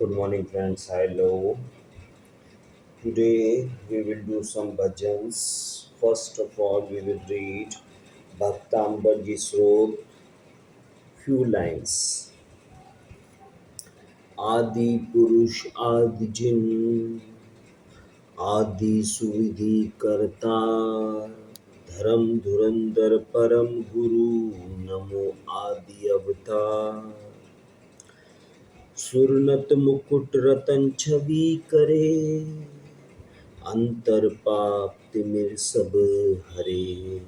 Good morning, friends. Hello. Today we will do some bhajans. First of all, we will read Bhaktambar Ji Srot, few lines. आदि पुरुष आदि जिन आदि सुविधि करता धर्म धुरंधर परम गुरु नमो आदि अवतार सुरनत मुकुट रतन छवि करे अंतर पाप तिमिर सब हरे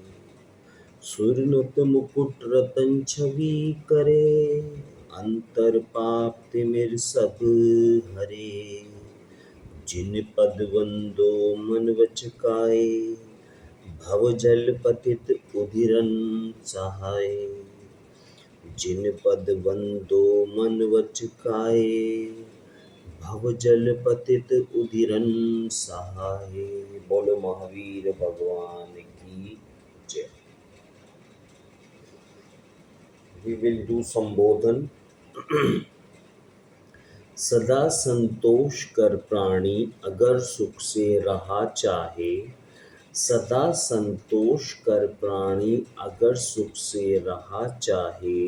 सुरनत मुकुट रतन छवि करे अंतर पाप तिमिर सब हरे जिन पद वंदो मन वचकाए भव जल पतित उधिरन सहाय जिन पद वंदो मन वचकाए भव जल पतित उधिरन सहाय। बोलो महावीर भगवान की जय। We will do संबोधन। सदा संतोष कर प्राणी अगर सुख से रहा चाहे सदा संतोष कर प्राणी अगर सुख से रहा चाहे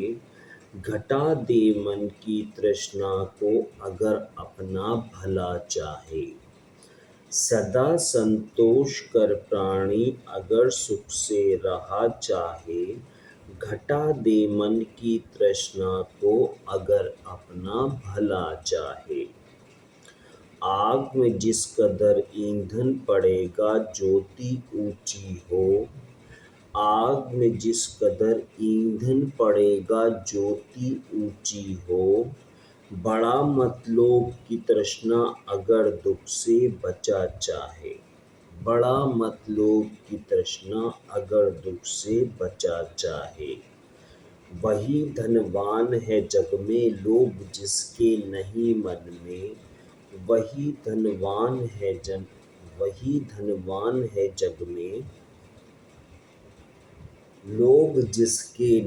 घटा दे मन की तृष्णा को अगर अपना भला चाहे सदा संतोष कर प्राणी अगर सुख से रहा चाहे घटा दे मन की तृष्णा को अगर अपना भला चाहे आग में जिस कदर ईंधन पड़ेगा ज्योति ऊंची हो आग में जिस कदर ईंधन पड़ेगा ज्योति ऊंची हो बड़ा मतलब की तृष्णा अगर दुख से बचा चाहे बड़ा मतलब की तृष्णा अगर दुख से बचा चाहे वही धनवान है जग में लोभ जिसके नहीं मन में वही धनवान है जग में लोभ जिसके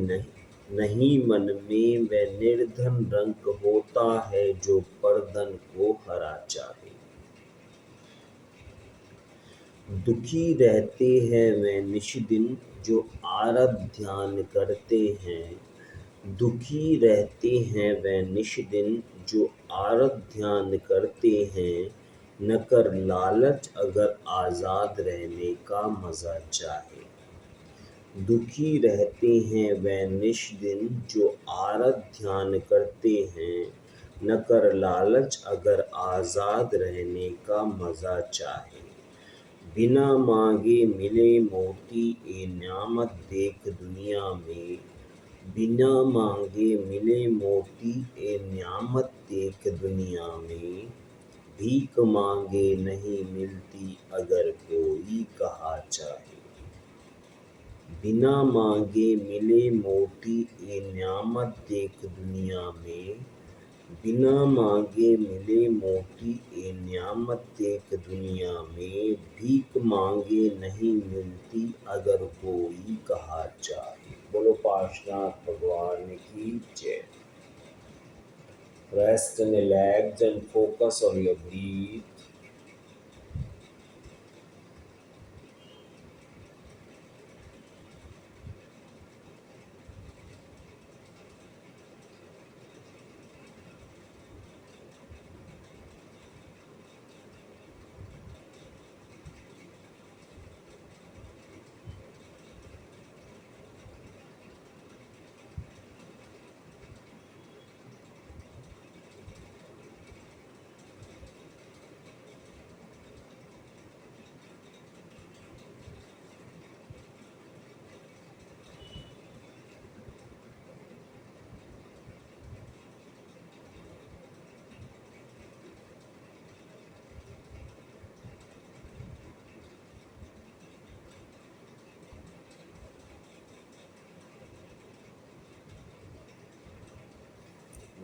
नहीं मन में वह निर्धन रंक होता है जो परधन को हरा चाहे दुखी रहते हैं वे निष्दिन जो आरत ध्यान करते हैं दुखी रहते हैं वे निष्दिन जो आरत ध्यान करते हैं न कर लालच अगर आज़ाद रहने का मज़ा चाहे दुखी रहते हैं वे निष्दिन जो आरत ध्यान करते हैं न कर लालच अगर आज़ाद रहने का मज़ा चाहे बिना मांगे मिले मोती ए न्यामत देख दुनिया में बिना मांगे मिले मोती ए न्यामत देख दुनिया में भीख मांगे नहीं मिलती अगर कोई कहा चाहे बिना मांगे मिले मोती ए न्यामत देख दुनिया में बिना मांगे मिले मोती ए न्यामत देख दुनिया में भीख मांगे नहीं मिलती अगर कोई कहा चाहे। बोलो पार्शनाथ भगवान की जय। Rest and relax and focus on your breath.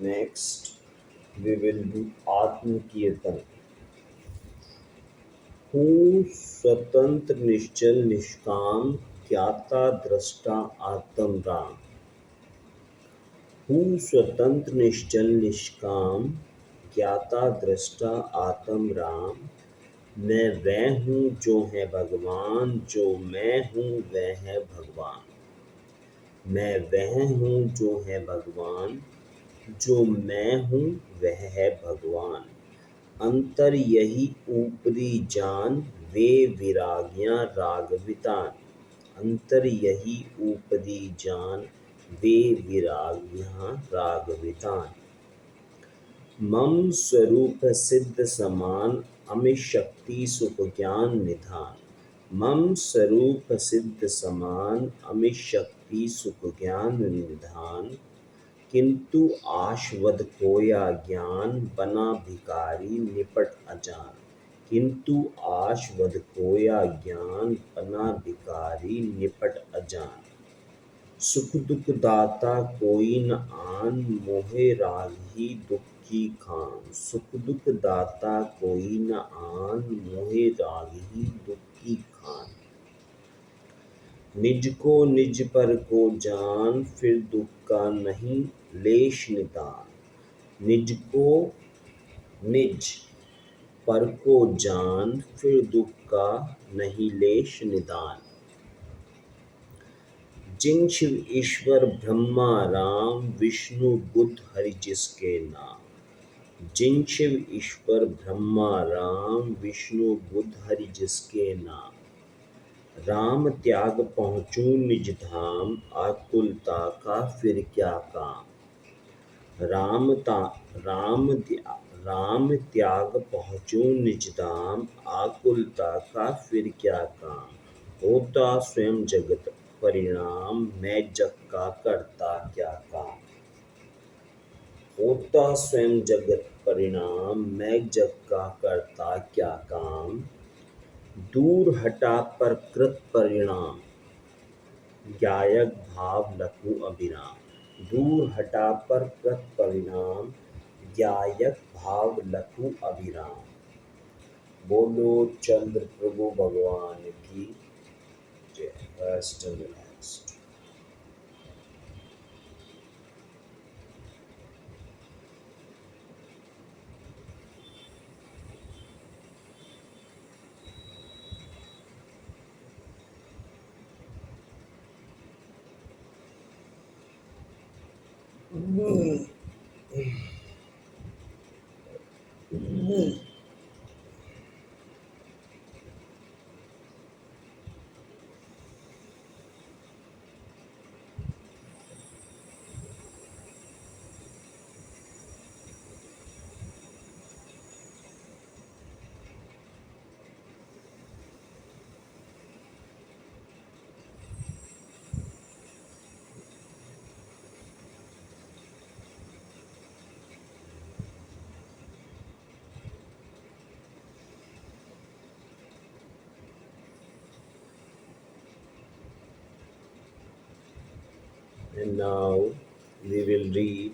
Next, we will do आत्म कीर्तन। हूँ स्वतंत्र निश्चल निष्काम ज्ञाता दृष्टा आत्म राम हूँ स्वतंत्र निश्चल निष्काम ज्ञाता दृष्टा आत्म राम। मैं वह हूँ जो है भगवान, जो मैं हूँ वह है भगवान। मैं वह हूँ जो है भगवान, जो मैं हूँ वह है भगवान। अंतर यही ऊपरी जान, वे विरागियाँ रागवितान। अंतर यही ऊपरी जान, वे विरागियाँ रागवितान। मम स्वरूप सिद्ध समान, अमित शक्ति सुख ज्ञान निधान। मम स्वरूप सिद्ध समान, अमित शक्ति सुख ज्ञान निधान। किंतु आशवद खोया ज्ञान, बना भिखारी निपट अजान। किंतु आशवद खोया ज्ञान, बना भिखारी निपट अजान। सुख दुख दाता कोई न आन, मोहे राग ही दुख की खान। सुख दुख दाता कोई न आन, मोहे राग ही दुख की खान। निज को निज पर को जान, फिर दुख का नहीं लेश निदान। निज को निज पर को जान, फिर दुख का नहीं लेश निदान। जिन शिव ईश्वर ब्रह्मा राम, विष्णु बुध हरि जिसके नाम। जिन शिव ईश्वर ब्रह्मा राम, विष्णु बुध हरि जिसके नाम। राम त्याग पहुँचूं निज धाम, आकुलता का फिर क्या काम। राम त्याग पहुँचूं निज धाम, आकुलता का फिर क्या काम। होता स्वयं जगत परिणाम, मैं जग का करता क्या काम। होता स्वयं जगत परिणाम, मैं जग का करता क्या काम। दूर हटा पर कृत परिणाम, ज्ञायक भाव लखु अभिराम। दूर हटा पर कृत परिणाम, ज्ञायक भाव लखु अभिराम। बोलो चंद्र प्रभु भगवान की जय। Rest and relaxed. And now we will read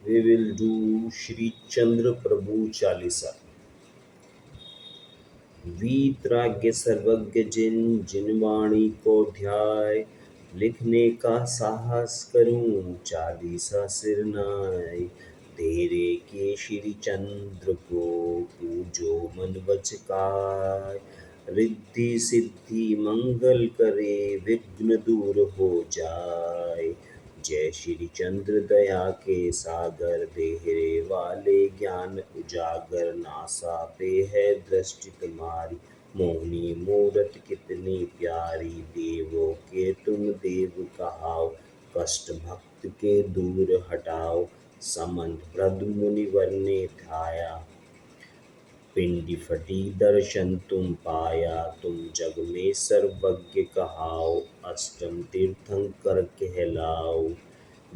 we will do Shri Chandra Prabhu Chalisa. वीतराग्य सर्वज्ञ जिन जिन वाणी को ध्याय, लिखने का साहस करूं चालीसा सिर नाय। तेरे के श्री चंद्र को पूजो मन वच काय, रिद्धि सिद्धि मंगल करे विघ्न दूर हो जाय। जय श्री चंद्र दया के सागर, देहरे वाले ज्ञान उजागर। नासा पे है दृष्टि तुम्हारी, मोहनी मूरत कितनी प्यारी। देवों के तुम देव कहाओ, कष्ट भक्त के दूर हटाओ। समंत प्रद मुनिवर ने ध्याया, पिंडी फटी दर्शन तुम पाया। तुम जग में सर्वज्ञ कहाओ, अष्टम तीर्थंकर कहलाओ।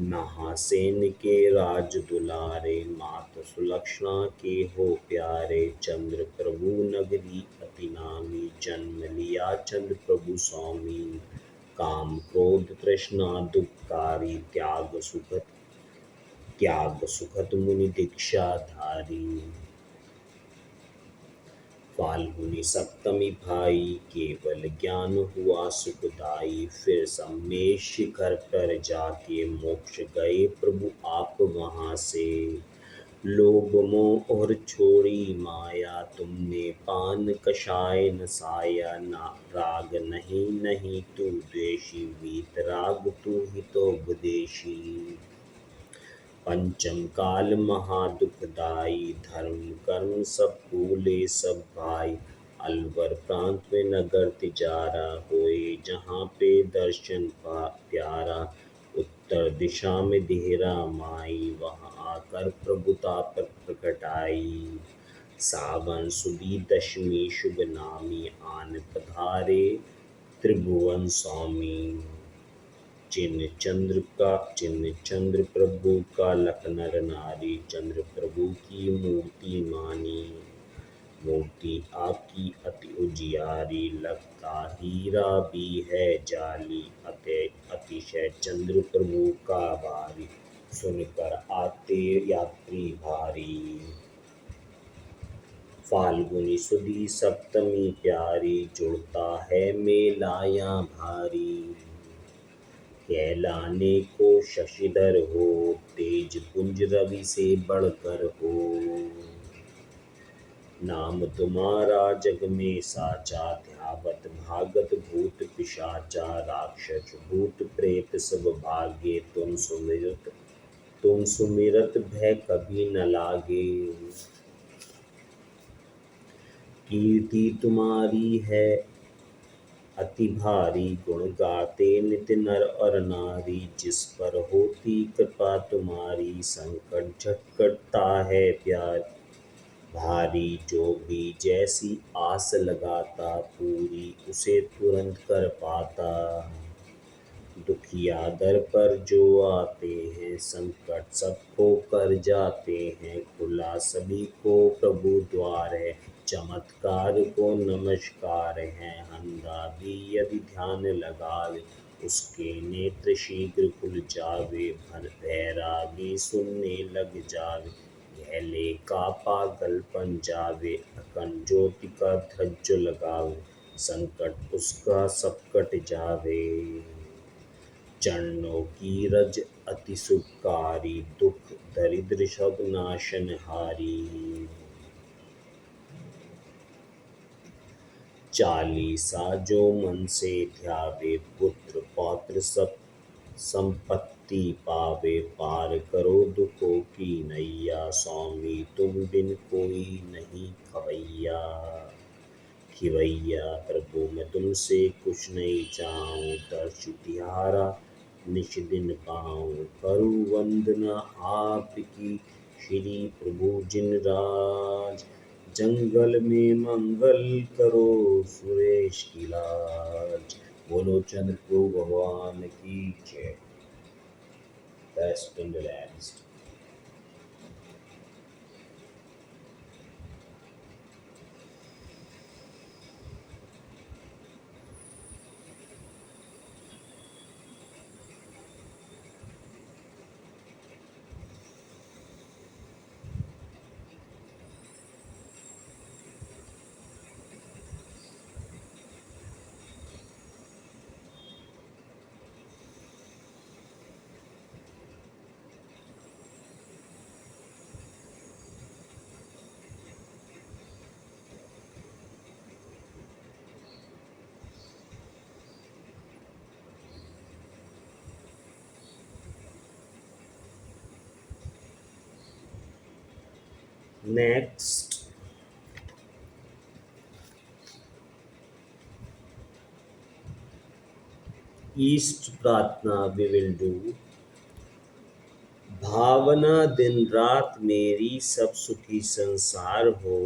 महासेन के राज दुलारे, मात सुलक्षणा के हो प्यारे। चंद्र प्रभु नगरी अति नामी, जन्म लिया चंद्र प्रभु स्वामी। काम क्रोध तृष्णा दुखकारी, त्याग सुखद मुनि दीक्षा धारी। फाल्गुनी सप्तमी भाई, केवल ज्ञान हुआ सुखदाई। फिर सम्मेश शिखर पर जाके मोक्ष गए प्रभु आप वहाँ से। लोभ मोह और छोड़ी माया, तुमने पान कषाय नसाया। ना राग नहीं नहीं तू द्वेषी, वीतराग तू ही तो उपदेशी। पंचम काल महादुखदाई, धर्म कर्म सब भूले सब भाई। अलवर प्रांत में नगर तिजारा, होए जहाँ पे दर्शन प्यारा। उत्तर दिशा में देहरा माई, वहाँ आकर प्रभुता पर प्रकट आई। सावन सुदी दशमी शुभ नामी, आन पधारे त्रिभुवन स्वामी। चिन्ह चंद्र प्रभु का, लख नर नारी। चंद्र प्रभु की मूर्ति मानी, मूर्ति आपकी अति उजियारी। लगता हीरा भी है जाली, अतिशय चंद्र प्रभु का भारी। सुनकर आते यात्री भारी। फाल्गुनी सुदी सप्तमी प्यारी, जुड़ता है मेला यहाँ भारी। कहलाने को शशिधर हो, तेज पुंज रवि से बढ़कर हो। नाम तुम्हारा जग में साचा, ध्यावत भागत भूत पिशाचा। राक्षस भूत प्रेत सब भागे, तुम सुमिरत भय कभी न लागे। कीर्ति तुम्हारी है अति भारी, गुण गाते नित नर और नारी। जिस पर होती कृपा तुम्हारी, संकट झट कटता है प्यार भारी। जो भी जैसी आस लगाता, पूरी उसे तुरंत कर पाता। दुखिया दर पर जो आते हैं, संकट सबको कर जाते हैं। खुला सभी को प्रभु द्वार है, चमत्कार को नमस्कार है। अंधा भी यदि ध्यान लगावे, उसके नेत्र शीघ्र खुल जावे। बैरागी सुनने लग जावे, गहले का पागलपन जावे। अखंड ज्योति का ध्वज लगावे, संकट उसका सब कट जावे। चरणों की रज अति सुखकारी, दुख दरिद्र सब नाशनहारी। 40 जो मन से ध्यावे, पुत्र पौत्र सब संपत्ति पावे। पार करो दुखों की नैया, स्वामी तुम बिन कोई नहीं खिवैया। प्रभु मैं तुमसे कुछ नहीं चाहूँ, दर्श तिहारा निश दिन पाऊँ। करूँ वंदना आपकी श्री प्रभु जिन राज। जंगल में मंगल करो सुरेश की लाज। बोलो चंद्र प्रभु भगवान की जय। Best in the land. Next, east प्रार्थना we will do। भावना दिन रात मेरी सब सुखी संसार हो।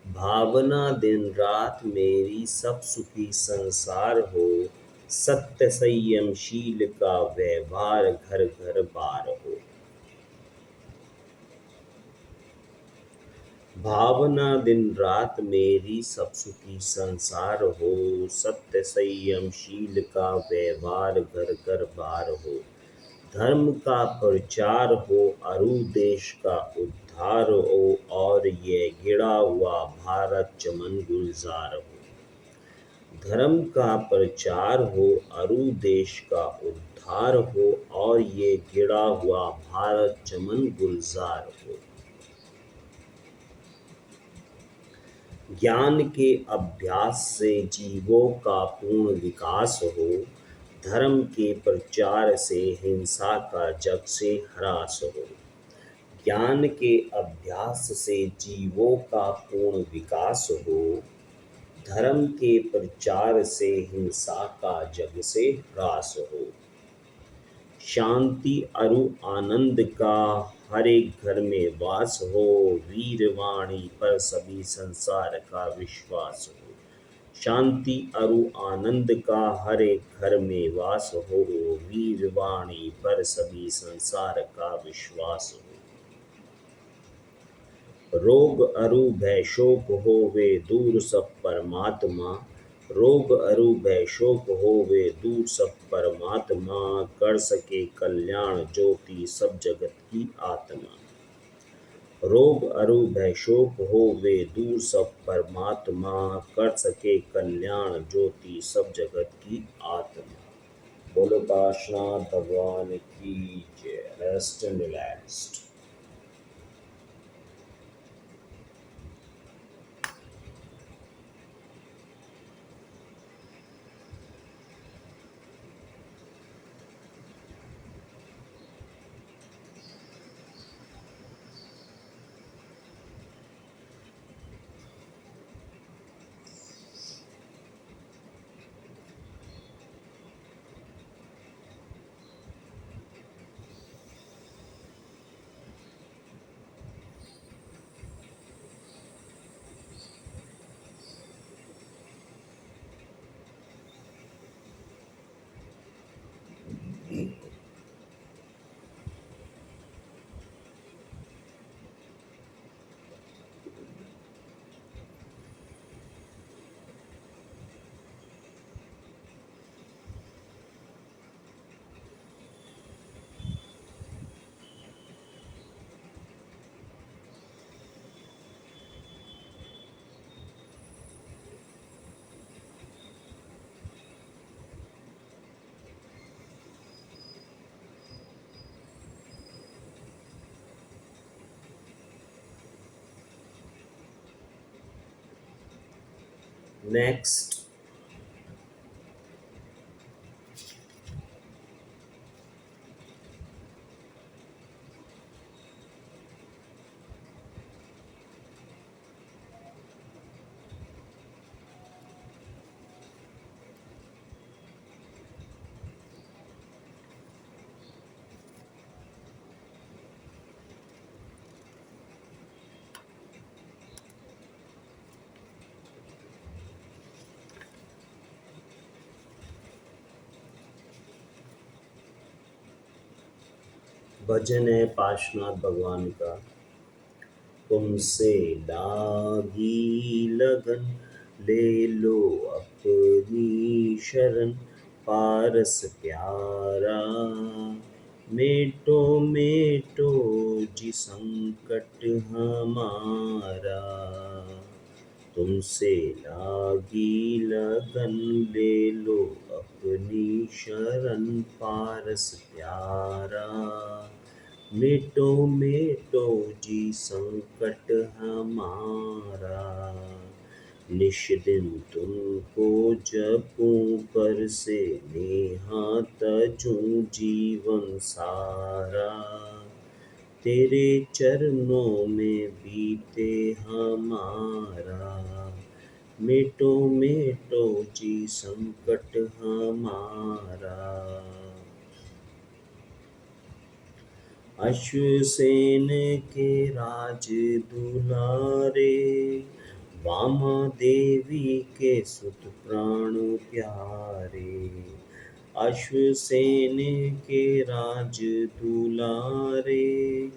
भावना दिन रात मेरी सब सुखी संसार हो। सत्य संयमशील का व्यवहार घर घर बार हो। भावना दिन रात मेरी सब सुखी संसार हो। सत्य संयमशील का व्यवहार घर घर बार हो। धर्म का प्रचार हो, अरु देश का उद्धार उद्धार हो और ये घिरा हुआ भारत चमन गुलजार हो। धर्म का प्रचार हो अरु देश का उद्धार हो और ये घिरा हुआ भारत चमन गुलजार हो। ज्ञान के अभ्यास से जीवों का पूर्ण विकास हो, धर्म के प्रचार से हिंसा का जग से ह्रास हो। ज्ञान के अभ्यास से जीवों का पूर्ण विकास हो, धर्म के प्रचार से हिंसा का जग से ह्रास हो। शांति अरु आनंद का हर एक घर में वास हो, वीरवाणी पर सभी संसार का विश्वास हो। शांति अरु आनंद का हर एक घर में वास हो, वीरवाणी पर सभी संसार का विश्वास हो। रोग अरु भय शोक होवे दूर सब परमात्मा, रोग अरु भय शोक होवे दूर सब परमात्मा, कर सके कल्याण ज्योति सब जगत की आत्मा। रोग अरु भय शोक होवे दूर सब परमात्मा, कर सके कल्याण ज्योति सब जगत की आत्मा। बोलो काशनाथ भगवान की जय। Rest and relaxed. Next. भजन है पाशनाथ भगवान का। तुमसे लागी लगन ले लो अपनी शरण, पारस प्यारा मेटो मेटो जी संकट हमारा। तुमसे लागी लगन ले लो अपनी शरण, पारस प्यारा मिटो मिटो जी संकट हमारा। निश दिन तुमको जपूं पर से नेहा तजूं जीवन सारा, तेरे चरणों में बीते हमारा। मिटो मिटो जी संकट हमारा। अश्वसेन के राज दुलारे, वामा देवी के सुत प्राण प्यारे। अश्वसेन के राज दुलारे,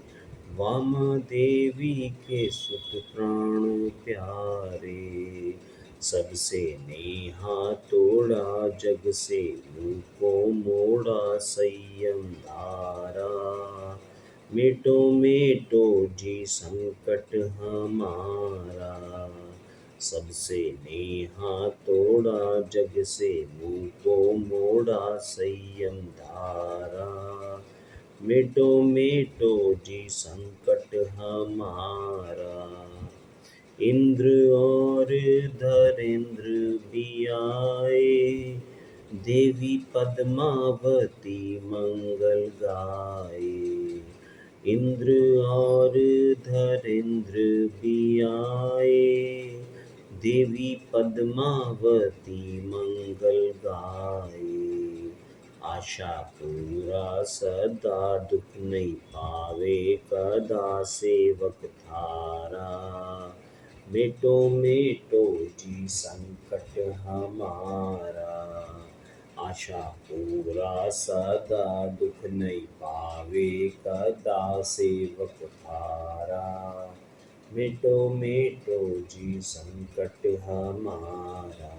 वामा देवी के सुत प्राण प्यारे। सबसे नेहा तोड़ा जग से मुँह को मोड़ा, संयम धारा मिटो मिटो जी संकट हमारा, सबसे नेहा तोड़ा जग से मुँह को मोड़ा संयम धारा। मिटो मिटो जी संकट हमारा, इंद्र और धरेंद्र भी आए, देवी पद्मावती मंगल गाए। इंद्र और धरेंद्र भी आए, देवी पद्मावती मंगल गाए। आशा पूरा सदा दुख नहीं पावे कदा सेवक थारा। मिटो मिटो जी संकट हमारा, आशा पूरा सदा दुख नहीं पावे कदा सेवक थारा। मिटो मिटो जी संकट हमारा।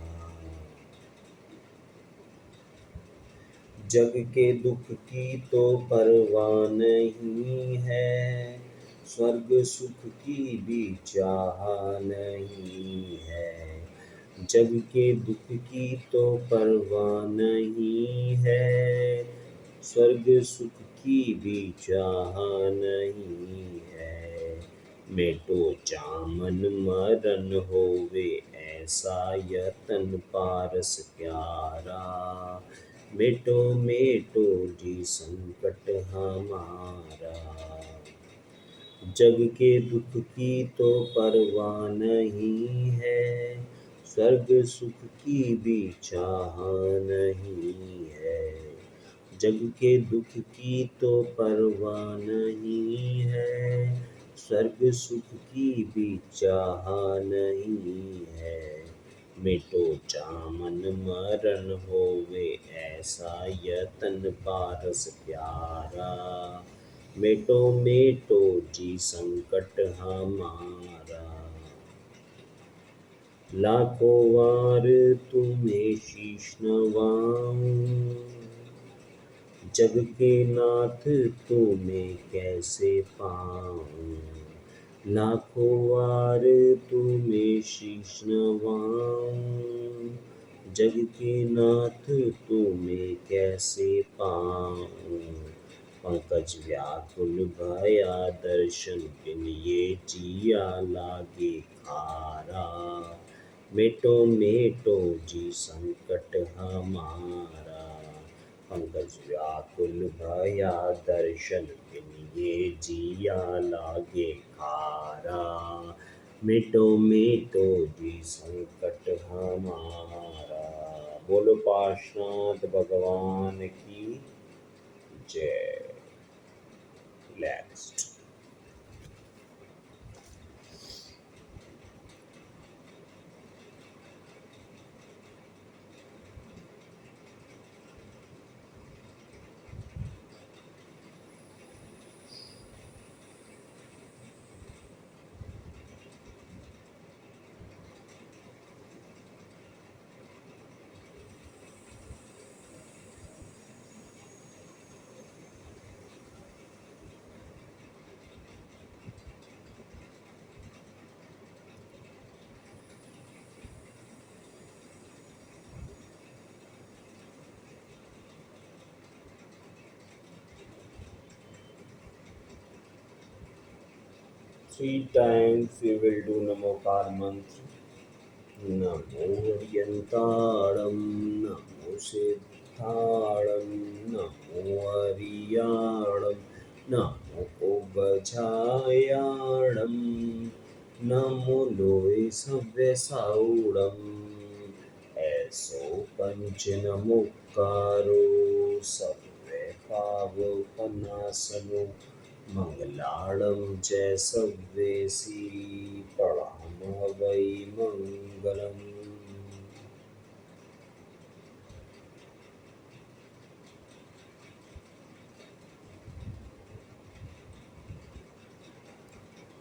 जग के दुख की तो परवाह नहीं है, स्वर्ग सुख की भी चाह नहीं है। जग के दुख की तो परवाह नहीं है, स्वर्ग सुख की भी चाह नहीं है। मिटो चामन मरन होवे ऐसा यतन पारस प्यारा। मिटो मिटो जी संकट हमारा। जग के दुख की तो परवाह नहीं है, स्वर्ग सुख की भी चाह नहीं है। जग के दुख की तो परवाह नहीं है, स्वर्ग सुख की भी चाह नहीं है। मिटो चामन मरन होवे ऐसा यतन पारस प्यारा। मिटो मिटो जी संकट हमारा। लाखों वार तुम्हें शीश नवाऊं, जग के नाथ तुम्हें कैसे पाऊं। लाखों वार तुम्हें शीश नवाऊं, जग के नाथ तुम्हें कैसे पाऊं। पंकज व्याकुल भया दर्शन बिन ये जिया लागे खारा। मिटो मिटो जी संकट हमारा, पंकज व्याकुल भया दर्शन बिन ये जिया लागे खारा। मिटो मिटो जी संकट हमारा। बोलो पार्श्वनाथ भगवान की जय। Next. Three times we will do Namokar mantra. Namo Yantaram, Namo Siddharam, Namo Ariyaram, Namo Obhajayaram, Namo Loe Savyasaudam. ऐसो पंच नमोकारो सर्वे पावपनासनो, मंगलाड़ं जय सव्येसी प्रणाम वै मंगलम्।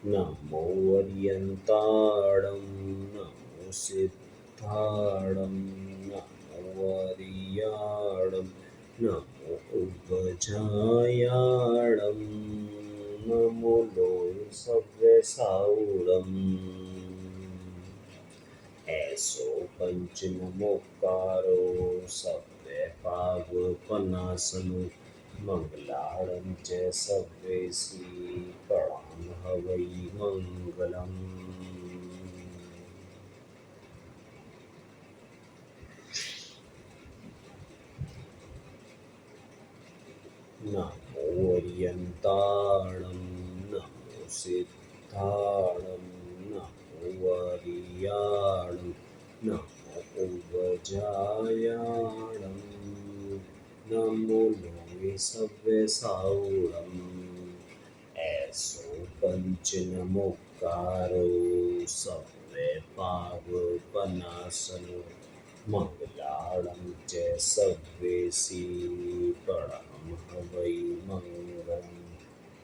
नमो अर्यन्ताणं, नमो सिद्धाणं, नमो अर्याणं, नमो उपजायाणं, नमो लोय सव्य साऊरम ऐसो पंच नमोकारो सव्य पावपनासनो मंगलाड़ं च सव्येसी प्रणाम हवै मंगलम्। नमो अर्यन्ताणं नमो सिद्धाणं नमो अर्याणं नमो वज्रायाणं नमो लोके सव्यसाऊरम् ऐसो पंच नमोकारो सव्य पावपनासनो मंगलाड़ं च सव्येसी प्रणाम हवै मंगलम्।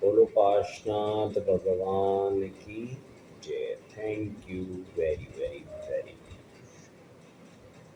बोलो पाशनाथ भगवान की जय। Thank you very very very